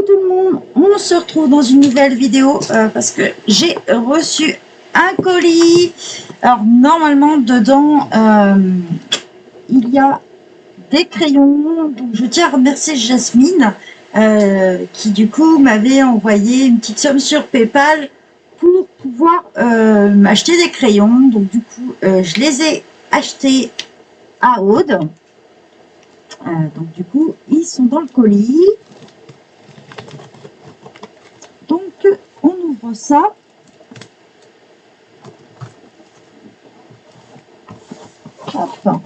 tout le monde, on se retrouve dans une nouvelle vidéo parce que j'ai reçu un colis. Alors normalement dedans il y a des crayons, donc je tiens à remercier Jasmine qui du coup m'avait envoyé une petite somme sur PayPal pour pouvoir m'acheter des crayons. Donc du coup je les ai achetés à Aude. Donc du coup ils sont dans le colis. Donc, on ouvre ça. Hop. Donc,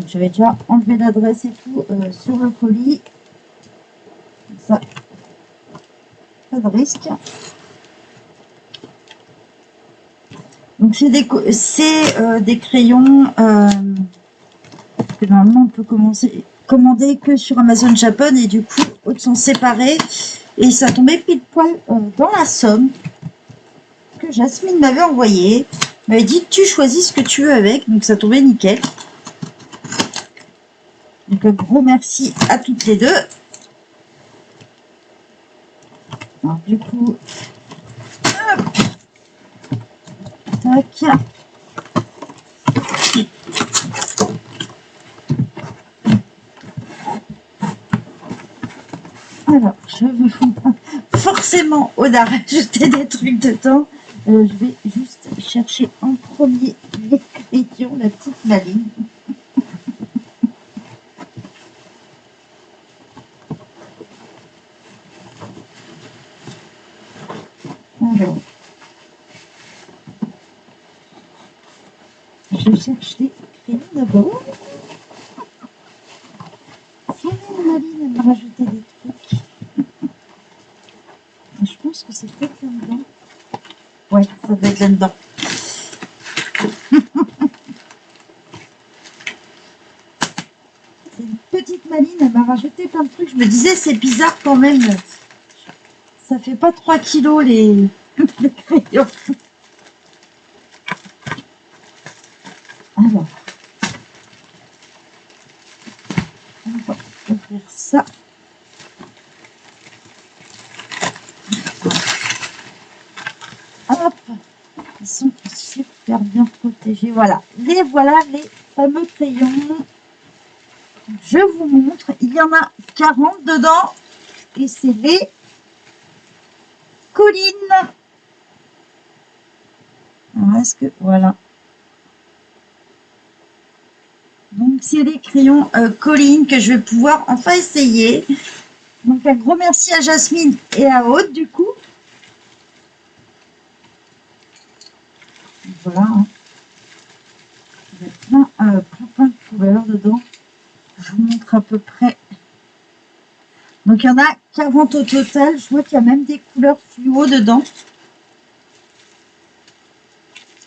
je vais déjà enlever l'adresse et tout sur le colis. Comme ça, pas de risque. Donc, c'est des crayons que normalement on peut commander que sur Amazon Japan, et du coup, autres sont séparés. Et ça tombait pile poil dans la somme que Jasmine m'avait envoyée. Elle m'avait dit tu choisis ce que tu veux avec, donc ça tombait nickel. Donc un gros merci à toutes les deux. Alors du coup, hop, tac. Alors, je vais forcément, on a rajouté des trucs dedans. Je vais juste chercher en premier les crayons, la petite maline. Alors, je cherche les crayons d'abord. Si Maline, elle m'a rajouté des trucs. Je pense que c'est peut-être là-dedans. Ouais, ça doit être là-dedans. C'est une petite Maline, elle m'a rajouté plein de trucs. Je me disais, c'est bizarre quand même. Ça fait pas 3 kilos les crayons. Alors, on va ouvrir ça. Hop, ils sont super bien protégés. Voilà les fameux crayons. Je vous montre, il y en a 40 dedans et c'est les collines. Alors, est-ce que voilà. Donc c'est les crayons collines que je vais pouvoir enfin essayer. Donc un gros merci à Jasmine et à Aude du coup. Voilà. Hein. Il y a plein de couleurs dedans. Je vous montre à peu près. Donc il y en a 40 au total. Je vois qu'il y a même des couleurs fluo dedans.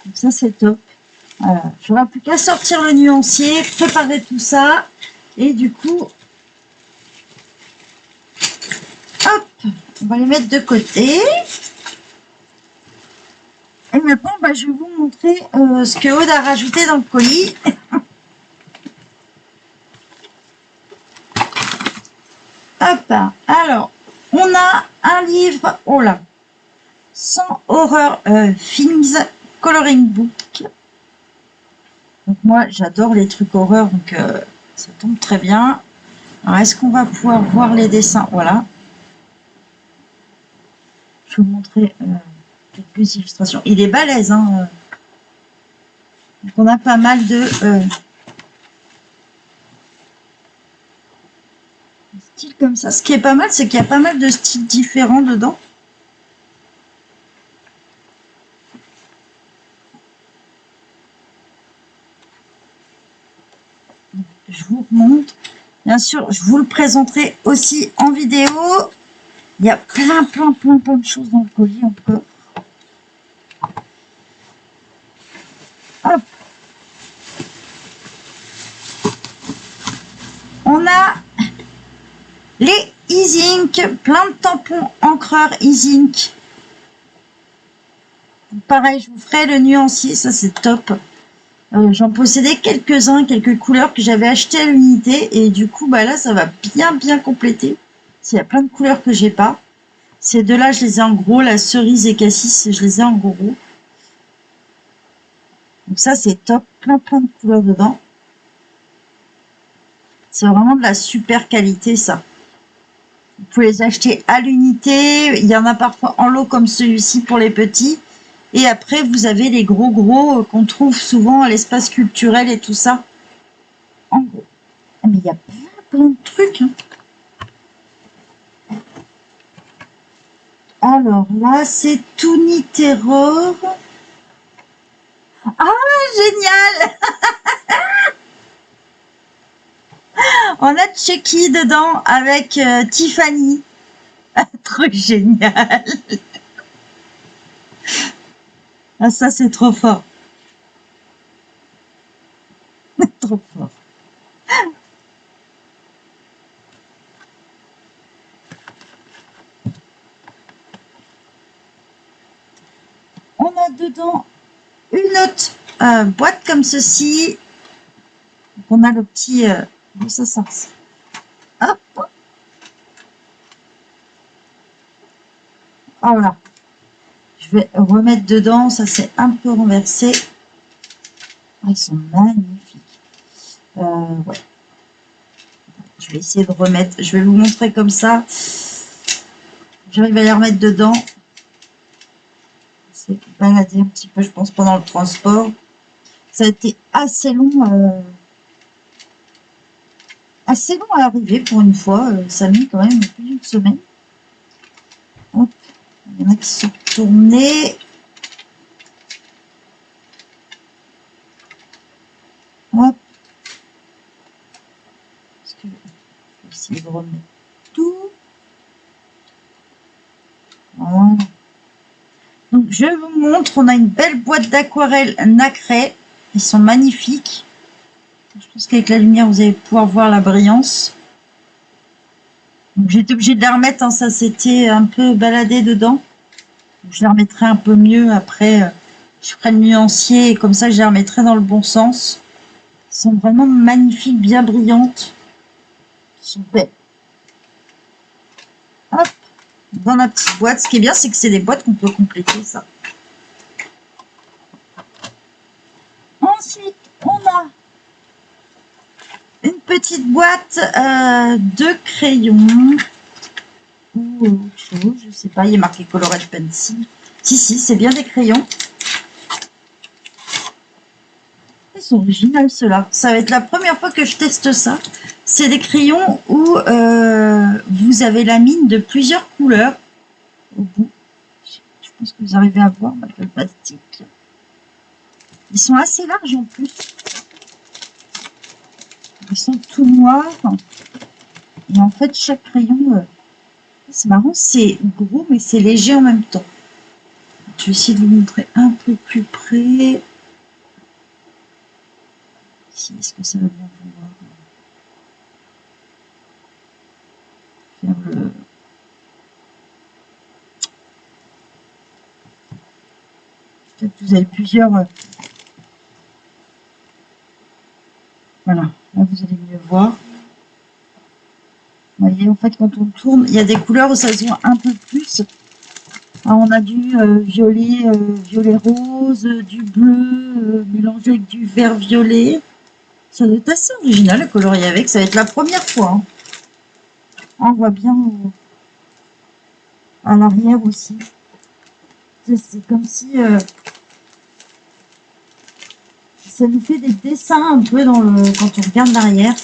Donc ça c'est top. Voilà. J'aurai plus qu'à sortir le nuancier, préparer tout ça. Et du coup, hop, on va les mettre de côté. Et maintenant, je vais vous montrer ce que Aude a rajouté dans le colis. Hop, alors, on a un livre, oh là, 100 Horror Films Coloring Book. Donc moi, j'adore les trucs horreur, donc ça tombe très bien. Alors, est-ce qu'on va pouvoir voir les dessins? Voilà. Je vais vous montrer quelques illustrations. Il est balèze, hein. Donc on a pas mal de styles comme ça. Ce qui est pas mal, c'est qu'il y a pas mal de styles différents dedans. Je vous montre. Bien sûr, je vous le présenterai aussi en vidéo. Il y a plein de choses dans le colis encore. Hop. On a les E-Ink, plein de tampons encreurs E-Ink. Pareil, je vous ferai le nuancier, ça c'est top. J'en possédais quelques-uns, quelques couleurs que j'avais acheté à l'unité. Et du coup, bah là, ça va bien compléter. Il y a plein de couleurs que j'ai pas. Ces deux-là, je les ai en gros. La cerise et cassis, je les ai en gros. Donc ça, c'est top. Plein de couleurs dedans. C'est vraiment de la super qualité, ça. Vous pouvez les acheter à l'unité. Il y en a parfois en lot comme celui-ci pour les petits. Et après, vous avez les gros qu'on trouve souvent à l'espace culturel et tout ça. En gros. Mais il y a plein de trucs. Hein. Alors là, c'est Toony Terror. Ah, génial! On a Chucky dedans avec Tiffany. Trop génial! Ah, ça, c'est trop fort. Trop fort. On a dedans une autre boîte comme ceci. Donc, on a le petit... ça. Hop. Ah, voilà. Je vais remettre dedans. Ça, c'est un peu renversé. Ah, ils sont magnifiques. Ouais. Je vais essayer de remettre. Je vais vous montrer comme ça. J'arrive à les remettre dedans. C'est baladé un petit peu, je pense, pendant le transport. Ça a été assez long à arriver pour une fois. Ça a mis quand même plus d'une semaine. Hop. Il y en a qui sont retournés. Hop. Parce que je vais essayer de remettre tout. Voilà. Donc je vous montre, on a une belle boîte d'aquarelles nacrées. Ils sont magnifiques. Je pense qu'avec la lumière, vous allez pouvoir voir la brillance. J'ai été obligée de la remettre, hein, ça s'était un peu baladé dedans. Je la remettrai un peu mieux après. Je ferai le nuancier et comme ça, je la remettrai dans le bon sens. Elles sont vraiment magnifiques, bien brillantes. Elles sont belles. Hop, dans la petite boîte. Ce qui est bien, c'est que c'est des boîtes qu'on peut compléter, ça. Ensuite, on a une petite boîte de crayons ou autre chose, je sais pas, il y a marqué Colored Pencil. Si, c'est bien des crayons. Ils sont originaux ceux-là. Ça va être la première fois que je teste ça. C'est des crayons où vous avez la mine de plusieurs couleurs au bout. Je pense que vous arrivez à voir malgré le plastique. Ils sont assez larges en plus. Ils sont tout noirs. Et en fait, chaque crayon, c'est marrant, c'est gros, mais c'est léger en même temps. Je vais essayer de vous montrer un peu plus près. Ici, est-ce que ça va bien voir faire le... Peut-être que vous avez plusieurs... Voilà, là vous allez mieux voir. Vous voyez, en fait, quand on tourne, il y a des couleurs où ça se voit un peu plus. Alors, on a du violet, violet rose, du bleu mélangé avec du vert violet. Ça doit être assez original à colorier avec. Ça va être la première fois. Hein. On voit bien à l'arrière aussi. C'est comme si ça nous fait des dessins un peu quand on regarde l'arrière.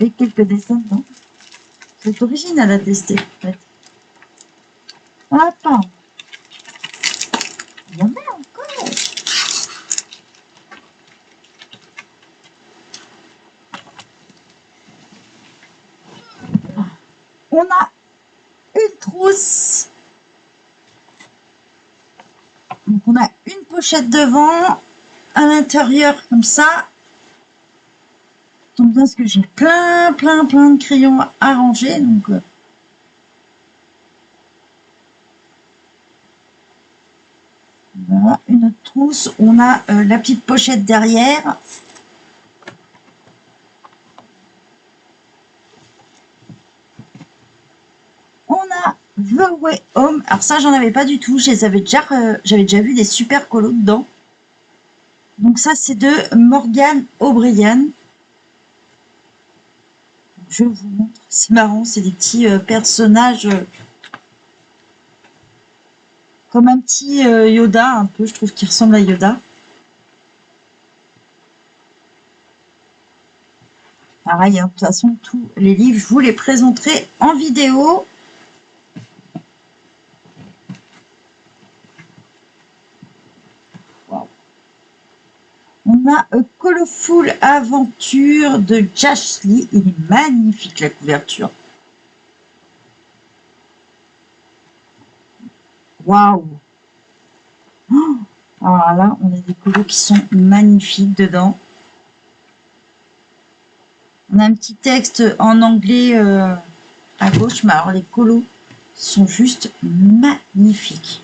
Et quelques dessins dedans. C'est original à tester en fait. Attends. Il y en a encore. On a une trousse. Donc on a une pochette devant, à l'intérieur comme ça. Donc bien parce que j'ai plein de crayons à ranger. Donc mousse. On a la petite pochette derrière. On a The Way Home. Alors ça, j'en avais pas du tout. J'avais déjà vu des super colos dedans. Donc ça, c'est de Morgan O'Brien. Je vous montre. C'est marrant, c'est des petits personnages comme un petit Yoda, un peu. Je trouve qu'il ressemble à Yoda. Pareil, hein, de toute façon, tous les livres, je vous les présenterai en vidéo. Wow. On a A Colorful Aventure de Josh Lee. Il est magnifique, la couverture. Waouh! Oh, alors là, on a des colos qui sont magnifiques dedans. On a un petit texte en anglais à gauche, mais alors les colos sont juste magnifiques.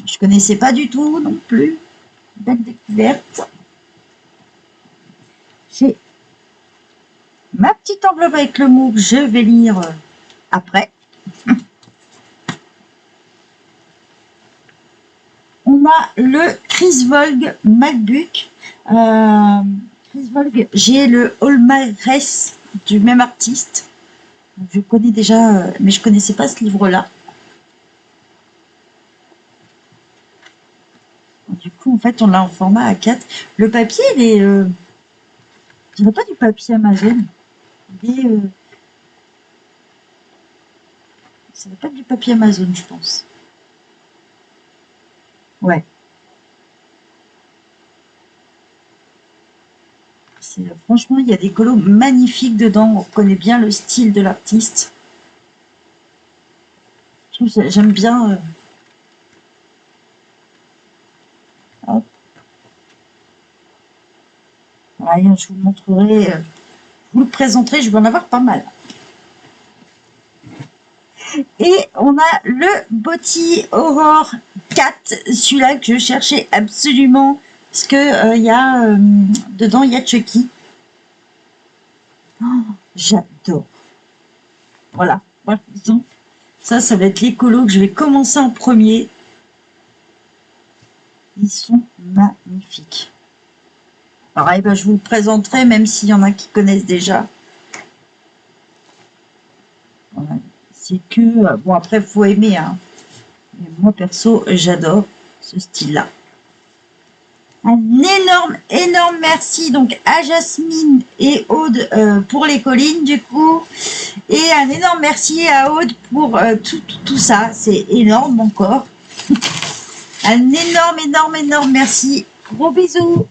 Je connaissais pas du tout non plus. Belle découverte. J'ai ma petite enveloppe avec le mot que je vais lire après. On a le Chris Vogue MacBook. Chris Vogue, j'ai le Palmarès du même artiste. Je connais déjà, mais je connaissais pas ce livre-là. Du coup, en fait, on l'a en format A4. Le papier, il est... je dirais pas du papier Amazon. Il est... ça va pas être du papier Amazon, je pense. Ouais. Franchement, il y a des colos magnifiques dedans. On reconnaît bien le style de l'artiste. J'aime bien... hop. Ouais, je vous montrerai... je vous le présenterai. Je vais en avoir pas mal. Et on a le Botti Aurore 4. Celui-là que je cherchais absolument. Parce que y a, dedans, il y a Chucky. Oh, j'adore. Voilà. Ça va être les colos que je vais commencer en premier. Ils sont magnifiques. Pareil, ben, je vous le présenterai, même s'il y en a qui connaissent déjà. Voilà. C'est que... bon, après, il faut aimer. Hein. Mais moi, perso, j'adore ce style-là. Un énorme merci donc à Jasmine et Aude pour les collines du coup. Et un énorme merci à Aude pour tout ça. C'est énorme encore. Un énorme merci. Gros bisous.